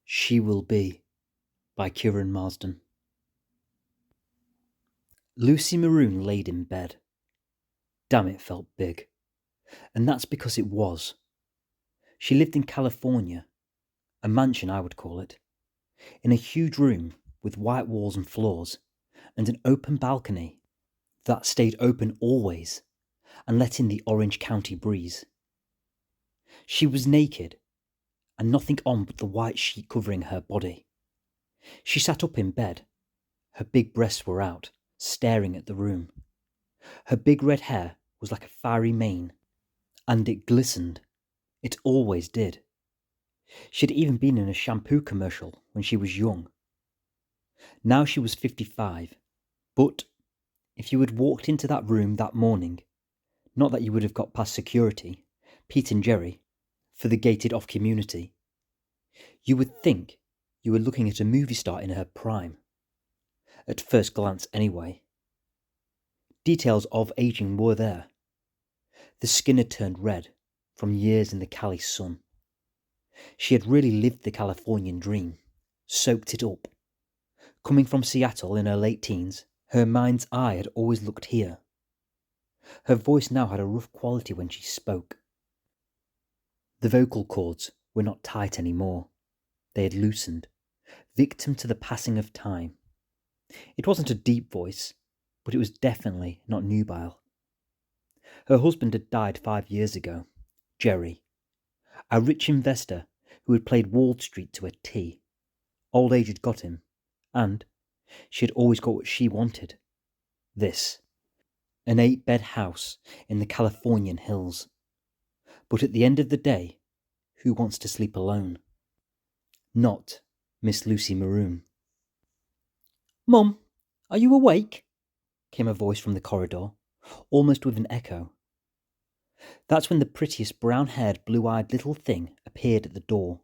She Will Be by Kieran Marsden. Lucy Maroon laid in bed. Damn, it felt big. And that's because it was. She lived in California, a mansion I would call it, in a huge room with white walls and floors, and an open balcony that stayed open always and let in the Orange County breeze. She was naked, and nothing on but the white sheet covering her body. She sat up in bed. Her big breasts were out, staring at the room. Her big red hair was like a fiery mane, and it glistened. It always did. She'd even been in a shampoo commercial when she was young. Now she was 55, but if you had walked into that room that morning, not that you would have got past security, Pete and Jerry, for the gated-off community, you would think you were looking at a movie star in her prime. At first glance anyway. Details of aging were there. The skin had turned red from years in the Cali sun. She had really lived the Californian dream, soaked it up. Coming from Seattle in her late teens, her mind's eye had always looked here. Her voice now had a rough quality when she spoke. The vocal cords were not tight anymore. They had loosened, victim to the passing of time. It wasn't a deep voice, but it was definitely not nubile. Her husband had died 5 years ago, Jerry, a rich investor who had played Wall Street to a T. Old age had got him, and she had always got what she wanted. This, an 8-bed house in the Californian hills. But at the end of the day, who wants to sleep alone? Not Miss Lucy Maroon. "Mum, are you awake?" came a voice from the corridor, almost with an echo. That's when the prettiest brown-haired, blue-eyed little thing appeared at the door,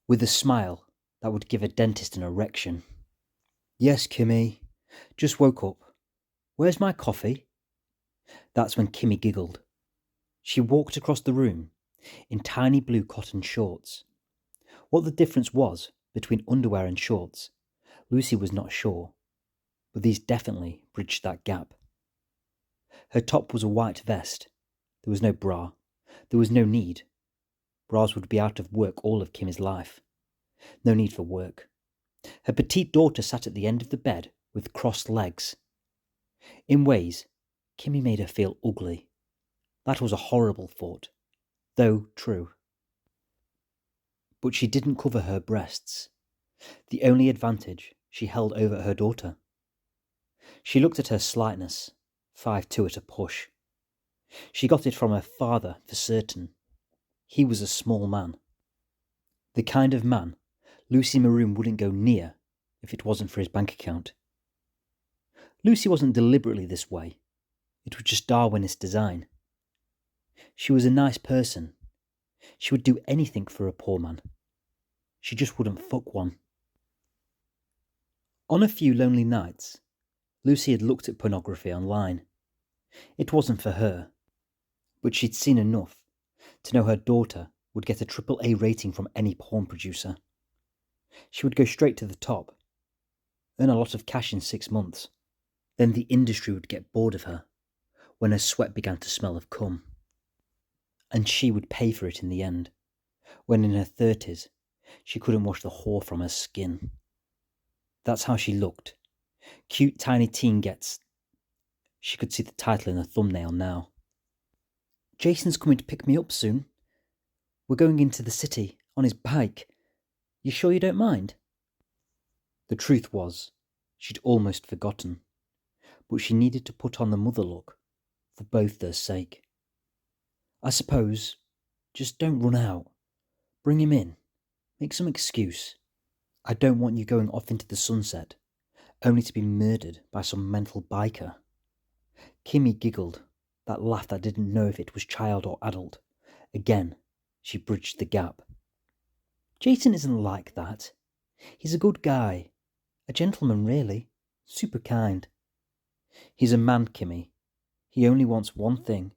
with a smile that would give a dentist an erection. "Yes, Kimmy. Just woke up. Where's my coffee?" That's when Kimmy giggled. She walked across the room in tiny blue cotton shorts. What the difference was between underwear and shorts, Lucy was not sure, but these definitely bridged that gap. Her top was a white vest. There was no bra. There was no need. Bras would be out of work all of Kimmy's life. No need for work. Her petite daughter sat at the end of the bed with crossed legs. In ways, Kimmy made her feel ugly. That was a horrible thought, though true. But she didn't cover her breasts, the only advantage she held over her daughter. She looked at her slightness, 5'2" at a push. She got it from her father for certain. He was a small man. The kind of man Lucy Maroon wouldn't go near if it wasn't for his bank account. Lucy wasn't deliberately this way. It was just Darwinist design. She was a nice person. She would do anything for a poor man. She just wouldn't fuck one. On a few lonely nights, Lucy had looked at pornography online. It wasn't for her, but she'd seen enough to know her daughter would get a AAA rating from any porn producer. She would go straight to the top, earn a lot of cash in 6 months. Then the industry would get bored of her when her sweat began to smell of cum. And she would pay for it in the end, when in her 30s she couldn't wash the whore from her skin. That's how she looked. Cute tiny teen gets. She could see the title in the thumbnail now. "Jason's coming to pick me up soon. We're going into the city on his bike. You sure you don't mind?" The truth was, she'd almost forgotten, but she needed to put on the mother look for both their sake. "I suppose, just don't run out. Bring him in. Make some excuse. I don't want you going off into the sunset, only to be murdered by some mental biker." Kimmy giggled, that laugh that didn't know if it was child or adult. Again, she bridged the gap. "Jason isn't like that. He's a good guy. A gentleman, really. Super kind. He's a man, Kimmy. He only wants one thing,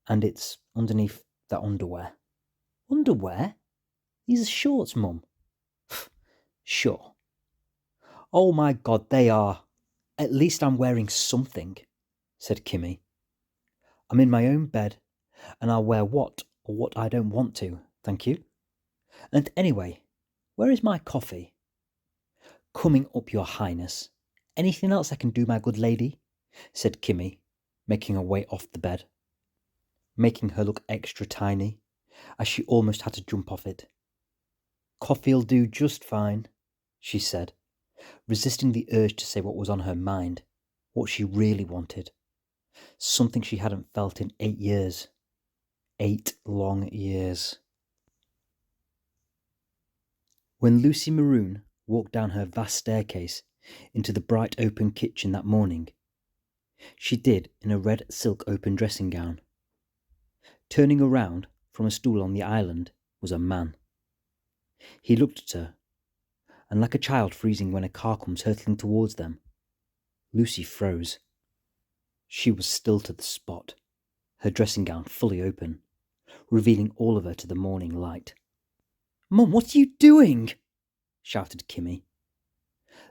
and it's underneath that underwear." "Underwear? These are shorts, Mum." Sure. Oh my God, they are. At least I'm wearing something, said Kimmy. I'm in my own bed, and I'll wear what or what I don't want to, thank you. And anyway, where is my coffee? Coming up, your highness. Anything else I can do, my good lady? Said Kimmy, making her way off the bed, making her look extra tiny, as she almost had to jump off it. Coffee'll do just fine, she said, resisting the urge to say what was on her mind, what she really wanted. Something she hadn't felt in 8 years. 8 long years. When Lucy Maroon walked down her vast staircase into the bright open kitchen that morning, she did in a red silk open dressing gown. Turning around from a stool on the island was a man. He looked at her, and like a child freezing when a car comes hurtling towards them, Lucy froze. She was still to the spot, her dressing gown fully open, revealing all of her to the morning light. "Mum, what are you doing?" shouted Kimmy.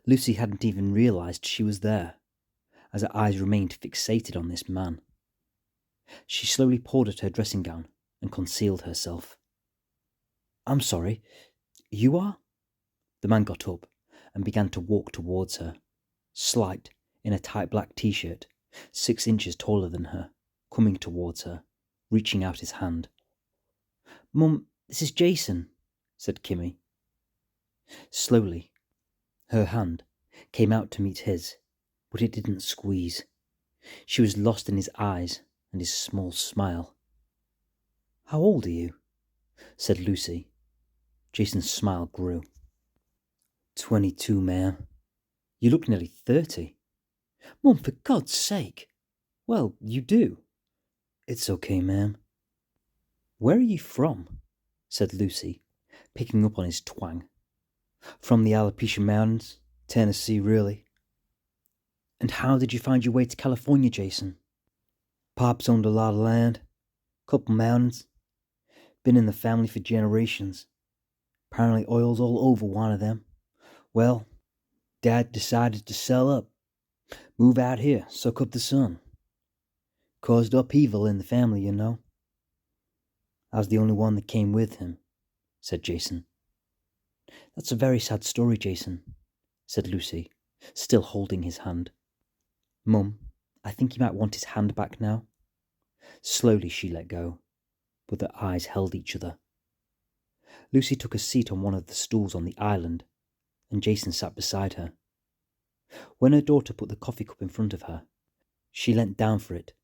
Lucy hadn't even realised she was there, as her eyes remained fixated on this man. She slowly pulled at her dressing gown and concealed herself. "I'm sorry, you are?" The man got up and began to walk towards her, slight in a tight black t-shirt, 6 inches taller than her, coming towards her, reaching out his hand. "Mum, this is Jason," said Kimmy. Slowly, her hand came out to meet his, but it didn't squeeze. She was lost in his eyes and his small smile. "How old are you?" said Lucy. Jason's smile grew. 22, ma'am. You look nearly 30. Mum, for God's sake. Well, you do. It's okay, ma'am. Where are you from? Said Lucy, picking up on his twang. From the Alopecia Mountains, Tennessee, really. And how did you find your way to California, Jason? Pop's owned a lot of land, couple mountains. Been in the family for generations. Apparently oil's all over one of them. Well, Dad decided to sell up, move out here, soak up the sun. Caused upheaval in the family, you know. I was the only one that came with him, said Jason. That's a very sad story, Jason, said Lucy, still holding his hand. Mum, I think he might want his hand back now. Slowly she let go, but their eyes held each other. Lucy took a seat on one of the stools on the island, and Jason sat beside her. When her daughter put the coffee cup in front of her, she leant down for it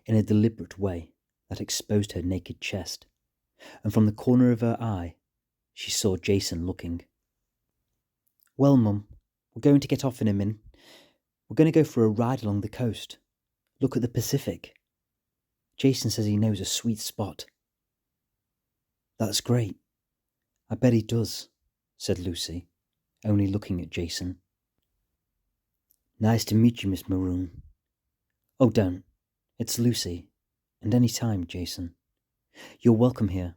in a deliberate way that exposed her naked chest, and from the corner of her eye, she saw Jason looking. Well, Mum, we're going to get off in a minute. We're going to go for a ride along the coast. Look at the Pacific. Jason says he knows a sweet spot. That's great. I bet he does, said Lucy, only looking at Jason. Nice to meet you, Miss Maroon. Oh, don't. It's Lucy. And any time, Jason. You're welcome here.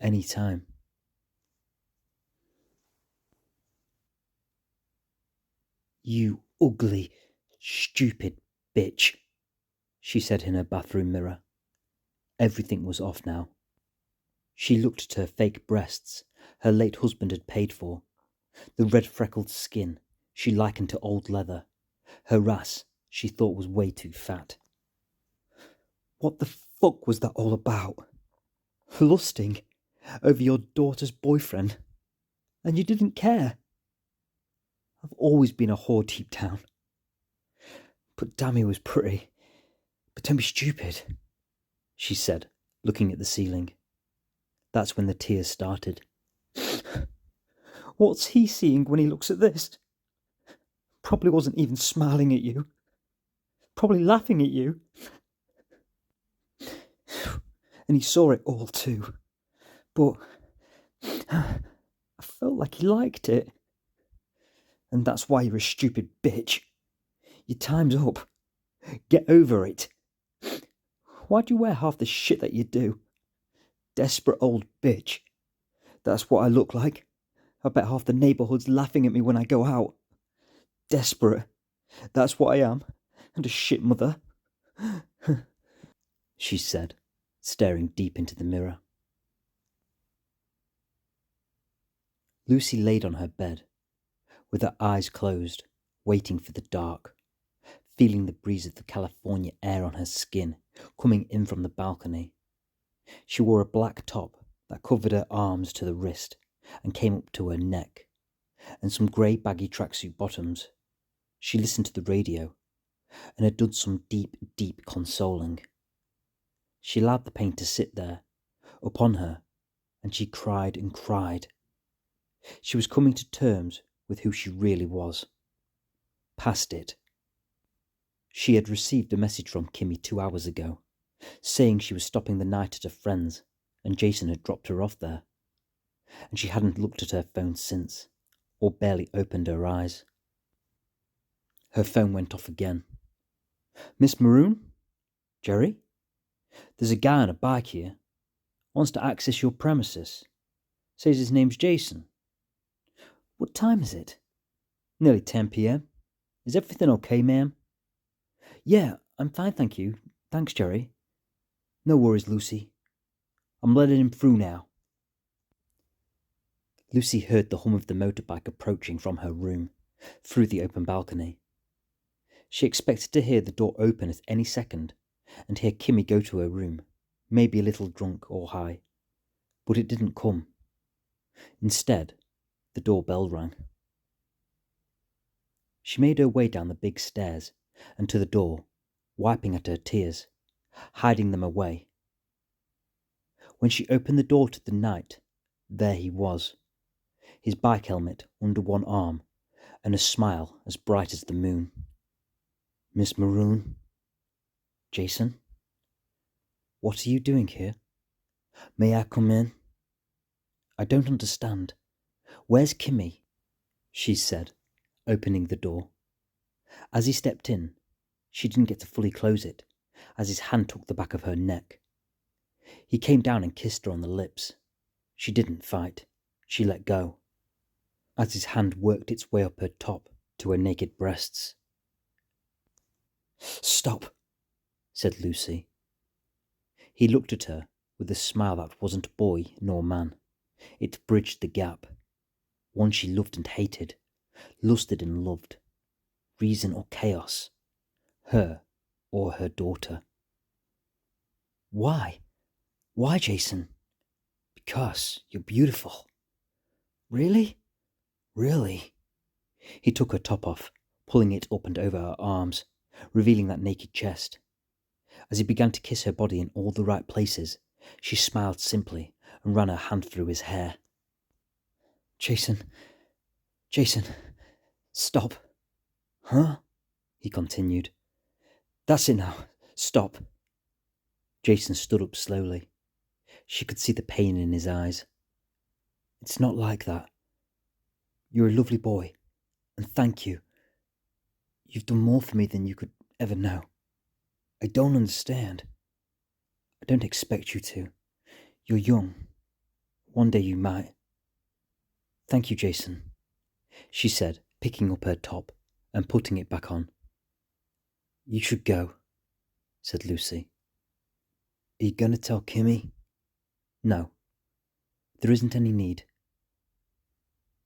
Any time. You ugly, stupid bitch, she said in her bathroom mirror. Everything was off now. She looked at her fake breasts her late husband had paid for, the red freckled skin she likened to old leather, her ass she thought was way too fat. What the fuck was that all about? Lusting over your daughter's boyfriend, and you didn't care. I've always been a whore deep down. But damn, he was pretty. But don't be stupid, she said, looking at the ceiling. That's when the tears started. What's he seeing when he looks at this? Probably wasn't even smiling at you. Probably laughing at you. And he saw it all too. But I felt like he liked it. And that's why you're a stupid bitch. Your time's up. Get over it. Why'd you wear half the shit that you do? Desperate old bitch. That's what I look like. I bet half the neighbourhood's laughing at me when I go out. Desperate. That's what I am. And a shit mother. She said, staring deep into the mirror. Lucy laid on her bed, with her eyes closed, waiting for the dark, feeling the breeze of the California air on her skin coming in from the balcony. She wore a black top that covered her arms to the wrist and came up to her neck, and some grey baggy tracksuit bottoms. She listened to the radio and had done some deep, deep consoling. She allowed the pain to sit there, upon her, and she cried and cried. She was coming to terms with who she really was. Past it. She had received a message from Kimmy 2 hours ago, saying she was stopping the night at a friend's, and Jason had dropped her off there. And she hadn't looked at her phone since, or barely opened her eyes. Her phone went off again. Miss Maroon? Jerry? There's a guy on a bike here. Wants to access your premises. Says his name's Jason. What time is it? Nearly 10 p.m. Is everything okay, ma'am? Yeah, I'm fine, thank you. Thanks, Jerry. No worries, Lucy. I'm letting him through now. Lucy heard the hum of the motorbike approaching from her room, through the open balcony. She expected to hear the door open at any second, and hear Kimmy go to her room, maybe a little drunk or high. But it didn't come. Instead, the doorbell rang. She made her way down the big stairs and to the door, wiping at her tears, hiding them away. When she opened the door to the night, there he was, his bike helmet under one arm and a smile as bright as the moon. Miss Maroon? Jason? What are you doing here? May I come in? I don't understand. Where's Kimmy? She said, opening the door. As he stepped in, she didn't get to fully close it, as his hand took the back of her neck. He came down and kissed her on the lips. She didn't fight. She let go, as his hand worked its way up her top to her naked breasts. Stop, said Lucy. He looked at her with a smile that wasn't boy nor man. It bridged the gap. One she loved and hated, lusted and loved. Reason or chaos, her or her daughter. Why? Why, Jason? Because you're beautiful. Really? Really? He took her top off, pulling it up and over her arms, revealing that naked chest. As he began to kiss her body in all the right places, she smiled simply and ran her hand through his hair. Jason, stop. Huh? He continued. That's it now. Stop. Jason stood up slowly. She could see the pain in his eyes. It's not like that. You're a lovely boy, and thank you. You've done more for me than you could ever know. I don't understand. I don't expect you to. You're young. One day you might. Thank you, Jason, she said, picking up her top and putting it back on. You should go, said Lucy. Are you going to tell Kimmy? No. There isn't any need.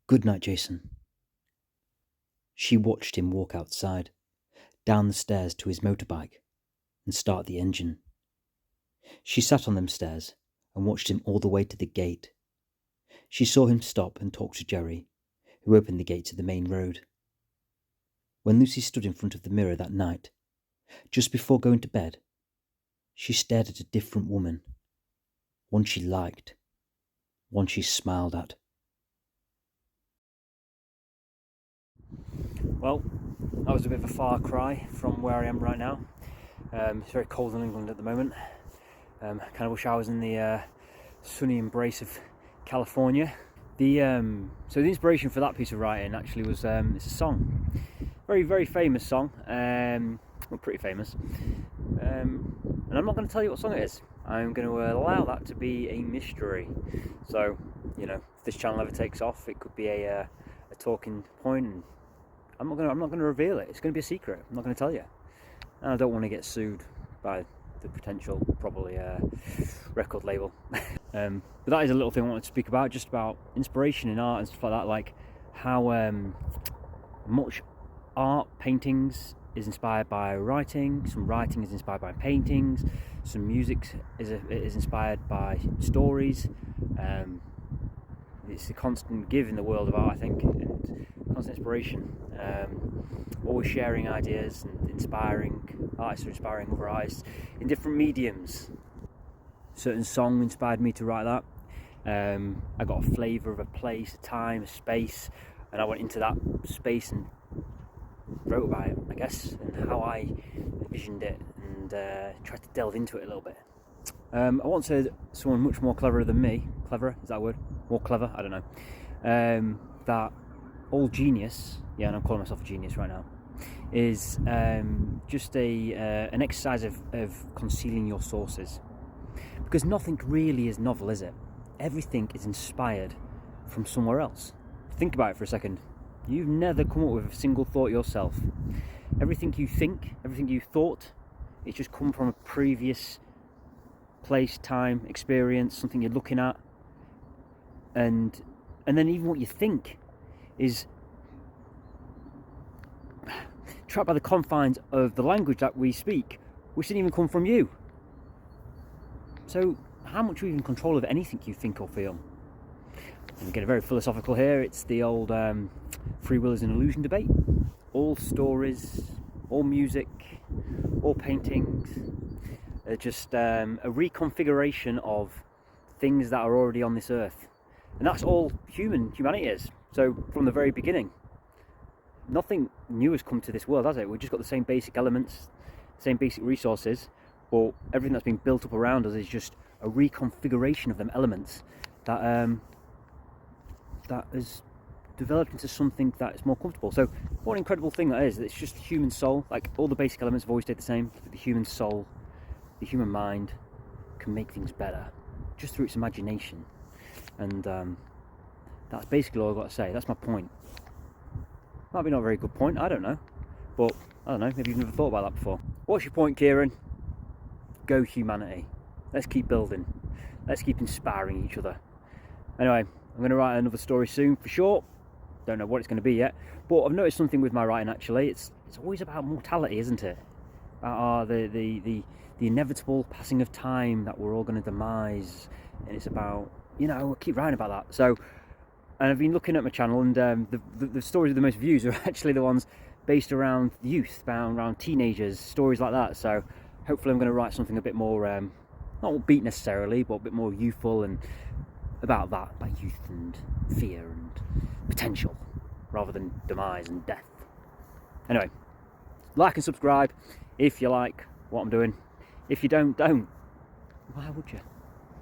Good night, Jason. She watched him walk outside, down the stairs to his motorbike, and start the engine. She sat on them stairs and watched him all the way to the gate. She saw him stop and talk to Jerry, who opened the gate to the main road. When Lucy stood in front of the mirror that night, just before going to bed, she stared at a different woman, one she liked, one she smiled at. Well, that was a bit of a far cry from where I am right now. It's very cold in England at the moment. Kind of wish I was in the sunny embrace of California. So the inspiration for that piece of writing actually was it's a song, very, very famous song. Well, pretty famous. And I'm not going to tell you what song it is. I'm going to allow that to be a mystery. So, this channel ever takes off, it could be a talking point, and I'm not gonna reveal it. It's gonna be a secret. I'm not gonna tell you. And I don't want to get sued by the potential, probably, record label. But that is a little thing I wanted to speak about, just about inspiration in art and stuff like that, like how much art, paintings, is inspired by writing, some writing is inspired by paintings, some music is inspired by stories. It's a constant give in the world of art, I think, and constant inspiration. Always sharing ideas and inspiring artists or inspiring other artists in different mediums. A certain song inspired me to write that. I got a flavour of a place, a time, a space, and I went into that space and wrote about it, I guess, and how I envisioned it, and tried to delve into it a little bit. I once heard someone much more cleverer than me, cleverer, is that a word? More clever, I don't know, that all genius, yeah, and I'm calling myself a genius right now, is just an exercise of concealing your sources. Because nothing really is novel, is it? Everything is inspired from somewhere else. Think about it for a second. You've never come up with a single thought yourself. Everything you think, everything you thought, it's just come from a previous place, time, experience, something you're looking at. And then even what you think is trapped by the confines of the language that we speak, which didn't even come from you. So how much are you in control of anything you think or feel? I'm getting very philosophical here. It's the old free will is an illusion debate. All stories, all music, all paintings are just a reconfiguration of things that are already on this earth. And that's all humanity is. So from the very beginning, nothing new has come to this world, has it? We've just got the same basic elements, same basic resources, but everything that's been built up around us is just a reconfiguration of them elements that that has developed into something that is more comfortable. So what an incredible thing that is. It's just the human soul. Like, all the basic elements have always stayed the same. The human soul, the human mind can make things better just through its imagination. And that's basically all I've got to say. That's my point. Might be not a very good point, I don't know. But, I don't know, maybe you've never thought about that before. What's your point, Kieran? Go humanity. Let's keep building. Let's keep inspiring each other. Anyway, I'm going to write another story soon for sure. Don't know what it's going to be yet. But I've noticed something with my writing, actually. It's always about mortality, isn't it? About the inevitable passing of time that we're all going to demise. And it's about, I keep writing about that. So, and I've been looking at my channel, and the stories with the most views are actually the ones based around youth, around teenagers, stories like that. So hopefully I'm going to write something a bit more, not upbeat necessarily, but a bit more youthful and about that, about youth and fear and potential, rather than demise and death. Anyway, like and subscribe if you like what I'm doing. If you don't. Why would you?